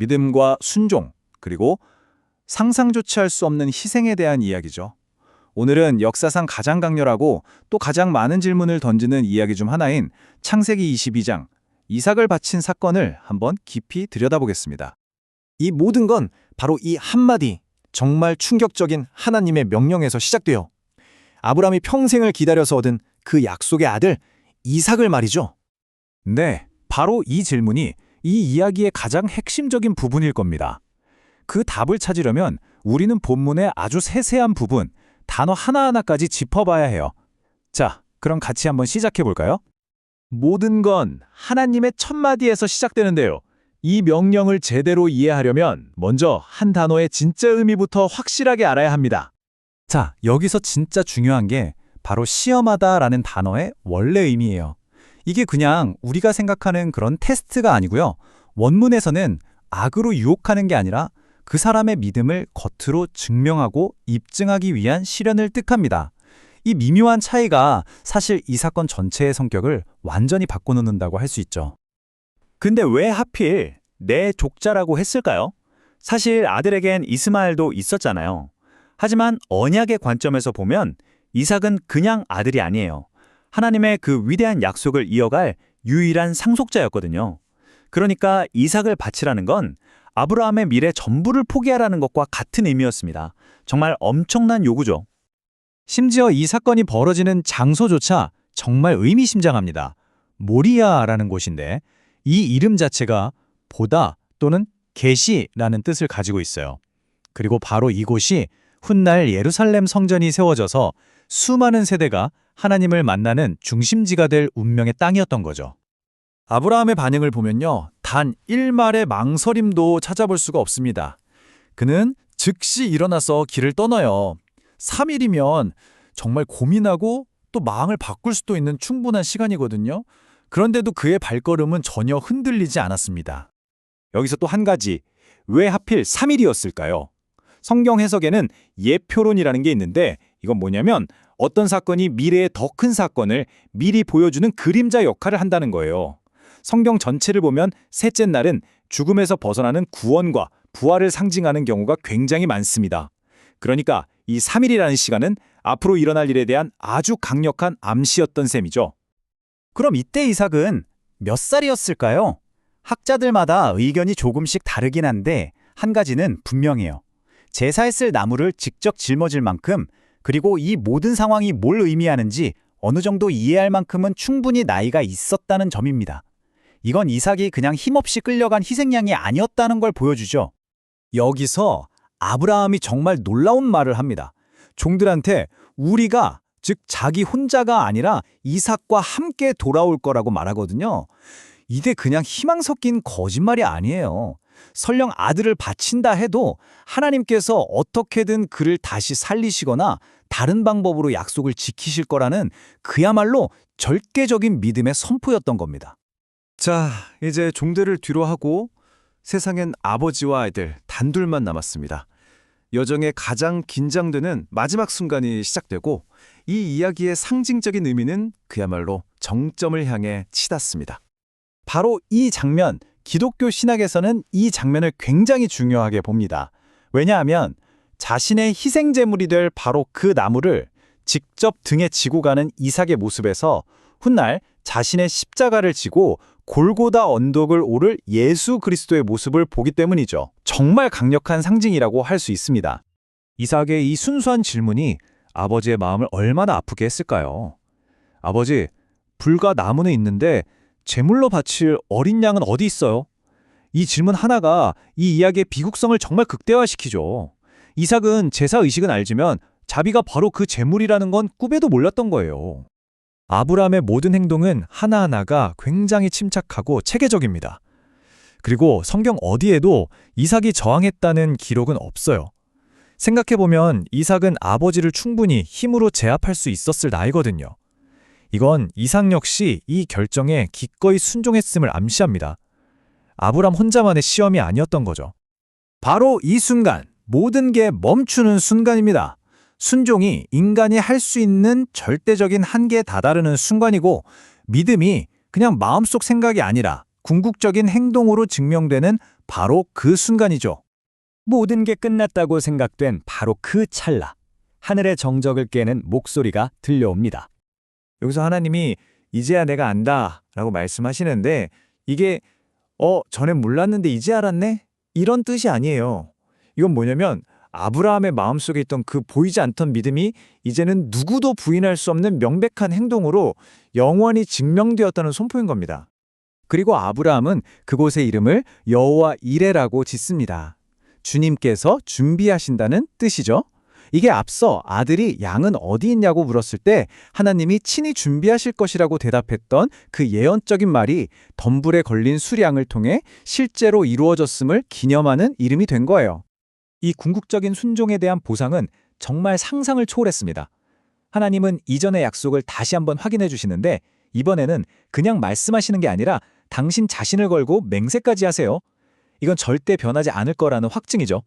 믿음과 순종, 그리고 상상조차 할 수 없는 희생에 대한 이야기죠. 오늘은 역사상 가장 강렬하고 또 가장 많은 질문을 던지는 이야기 중 하나인 창세기 22장, 이삭을 바친 사건을 한번 깊이 들여다보겠습니다. 이 모든 건 바로 이 한마디, 정말 충격적인 하나님의 명령에서 시작돼요. 아브라함이 평생을 기다려서 얻은 그 약속의 아들 이삭을 말이죠. 네, 바로 이 질문이 이 이야기의 가장 핵심적인 부분일 겁니다. 그 답을 찾으려면 우리는 본문의 아주 세세한 부분, 단어 하나하나까지 짚어봐야 해요. 자, 그럼 같이 한번 시작해 볼까요? 모든 건 하나님의 첫마디에서 시작되는데요. 이 명령을 제대로 이해하려면 먼저 한 단어의 진짜 의미부터 확실하게 알아야 합니다. 자, 여기서 진짜 중요한 게 바로 시험하다라는 단어의 원래 의미예요. 이게 그냥 우리가 생각하는 그런 테스트가 아니고요. 원문에서는 악으로 유혹하는 게 아니라 그 사람의 믿음을 겉으로 증명하고 입증하기 위한 시련을 뜻합니다. 이 미묘한 차이가 사실 이 사건 전체의 성격을 완전히 바꿔놓는다고 할 수 있죠. 근데 왜 하필 내 족자라고 했을까요? 사실 아들에겐 이스마엘도 있었잖아요. 하지만 언약의 관점에서 보면 이삭은 그냥 아들이 아니에요. 하나님의 그 위대한 약속을 이어갈 유일한 상속자였거든요. 그러니까 이삭을 바치라는 건 아브라함의 미래 전부를 포기하라는 것과 같은 의미였습니다. 정말 엄청난 요구죠. 심지어 이 사건이 벌어지는 장소조차 정말 의미심장합니다. 모리아라는 곳인데 이 이름 자체가 보다 또는 계시라는 뜻을 가지고 있어요. 그리고 바로 이곳이 훗날 예루살렘 성전이 세워져서 수많은 세대가 하나님을 만나는 중심지가 될 운명의 땅이었던 거죠. 아브라함의 반응을 보면요. 단 1말의 망설임도 찾아볼 수가 없습니다. 그는 즉시 일어나서 길을 떠나요. 3일이면 정말 고민하고 또 마음을 바꿀 수도 있는 충분한 시간이거든요. 그런데도 그의 발걸음은 전혀 흔들리지 않았습니다. 여기서 또 한 가지, 왜 하필 3일이었을까요? 성경 해석에는 예표론이라는 게 있는데 이건 뭐냐면 어떤 사건이 미래의 더 큰 사건을 미리 보여주는 그림자 역할을 한다는 거예요. 성경 전체를 보면 셋째 날은 죽음에서 벗어나는 구원과 부활을 상징하는 경우가 굉장히 많습니다. 그러니까 이 3일이라는 시간은 앞으로 일어날 일에 대한 아주 강력한 암시였던 셈이죠. 그럼 이때 이삭은 몇 살이었을까요? 학자들마다 의견이 조금씩 다르긴 한데 한 가지는 분명해요. 제사에 쓸 나무를 직접 짊어질 만큼 그리고 이 모든 상황이 뭘 의미하는지 어느 정도 이해할 만큼은 충분히 나이가 있었다는 점입니다. 이건 이삭이 그냥 힘없이 끌려간 희생양이 아니었다는 걸 보여주죠. 여기서 아브라함이 정말 놀라운 말을 합니다. 종들한테 우리가, 즉 자기 혼자가 아니라 이삭과 함께 돌아올 거라고 말하거든요. 이게 그냥 희망 섞인 거짓말이 아니에요. 설령 아들을 바친다 해도 하나님께서 어떻게든 그를 다시 살리시거나 다른 방법으로 약속을 지키실 거라는 그야말로 절대적인 믿음의 선포였던 겁니다. 자, 이제 종들을 뒤로 하고 세상엔 아버지와 아이들 단둘만 남았습니다. 여정의 가장 긴장되는 마지막 순간이 시작되고 이 이야기의 상징적인 의미는 그야말로 정점을 향해 치닫습니다. 바로 이 장면, 기독교 신학에서는 이 장면을 굉장히 중요하게 봅니다. 왜냐하면 자신의 희생제물이 될 바로 그 나무를 직접 등에 지고 가는 이삭의 모습에서 훗날 자신의 십자가를 지고 골고다 언덕을 오를 예수 그리스도의 모습을 보기 때문이죠. 정말 강력한 상징이라고 할 수 있습니다. 이삭의 이 순수한 질문이 아버지의 마음을 얼마나 아프게 했을까요? 아버지, 불과 나무는 있는데 제물로 바칠 어린 양은 어디 있어요? 이 질문 하나가 이 이야기의 비극성을 정말 극대화시키죠. 이삭은 제사의식은 알지만 자비가 바로 그 제물이라는 건 꿈에도 몰랐던 거예요. 아브라함의 모든 행동은 하나하나가 굉장히 침착하고 체계적입니다. 그리고 성경 어디에도 이삭이 저항했다는 기록은 없어요. 생각해보면 이삭은 아버지를 충분히 힘으로 제압할 수 있었을 나이거든요. 이건 이삭 역시 이 결정에 기꺼이 순종했음을 암시합니다. 아브람 혼자만의 시험이 아니었던 거죠. 바로 이 순간, 모든 게 멈추는 순간입니다. 순종이 인간이 할 수 있는 절대적인 한계에 다다르는 순간이고 믿음이 그냥 마음속 생각이 아니라 궁극적인 행동으로 증명되는 바로 그 순간이죠. 모든 게 끝났다고 생각된 바로 그 찰나, 하늘의 정적을 깨는 목소리가 들려옵니다. 여기서 하나님이 이제야 내가 안다 라고 말씀하시는데 이게 전엔 몰랐는데 이제 알았네? 이런 뜻이 아니에요. 이건 뭐냐면 아브라함의 마음속에 있던 그 보이지 않던 믿음이 이제는 누구도 부인할 수 없는 명백한 행동으로 영원히 증명되었다는 선포인 겁니다. 그리고 아브라함은 그곳의 이름을 여호와 이레라고 짓습니다. 주님께서 준비하신다는 뜻이죠. 이게 앞서 아들이 양은 어디 있냐고 물었을 때 하나님이 친히 준비하실 것이라고 대답했던 그 예언적인 말이 덤불에 걸린 수량을 통해 실제로 이루어졌음을 기념하는 이름이 된 거예요. 이 궁극적인 순종에 대한 보상은 정말 상상을 초월했습니다. 하나님은 이전의 약속을 다시 한번 확인해 주시는데 이번에는 그냥 말씀하시는 게 아니라 당신 자신을 걸고 맹세까지 하세요. 이건 절대 변하지 않을 거라는 확증이죠.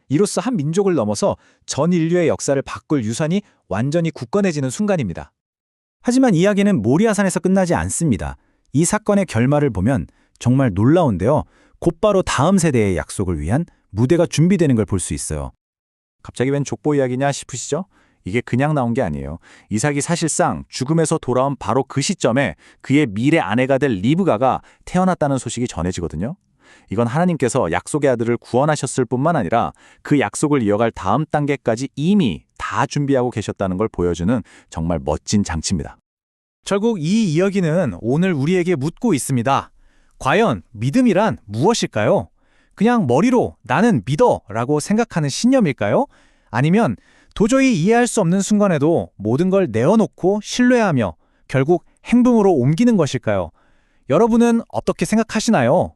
이로써 한 민족을 넘어서 전 인류의 역사를 바꿀 유산이 완전히 굳건해지는 순간입니다. 하지만 이야기는 모리아산에서 끝나지 않습니다. 이 사건의 결말을 보면 정말 놀라운데요. 곧바로 다음 세대의 약속을 위한 무대가 준비되는 걸 볼 수 있어요. 갑자기 웬 족보 이야기냐 싶으시죠? 이게 그냥 나온 게 아니에요. 이삭이 사실상 죽음에서 돌아온 바로 그 시점에 그의 미래 아내가 될 리브가가 태어났다는 소식이 전해지거든요. 이건 하나님께서 약속의 아들을 구원하셨을 뿐만 아니라 그 약속을 이어갈 다음 단계까지 이미 다 준비하고 계셨다는 걸 보여주는 정말 멋진 장치입니다. 결국 이 이야기는 오늘 우리에게 묻고 있습니다. 과연 믿음이란 무엇일까요? 그냥 머리로 나는 믿어 라고 생각하는 신념일까요? 아니면 도저히 이해할 수 없는 순간에도 모든 걸 내어놓고 신뢰하며 결국 행동으로 옮기는 것일까요? 여러분은 어떻게 생각하시나요?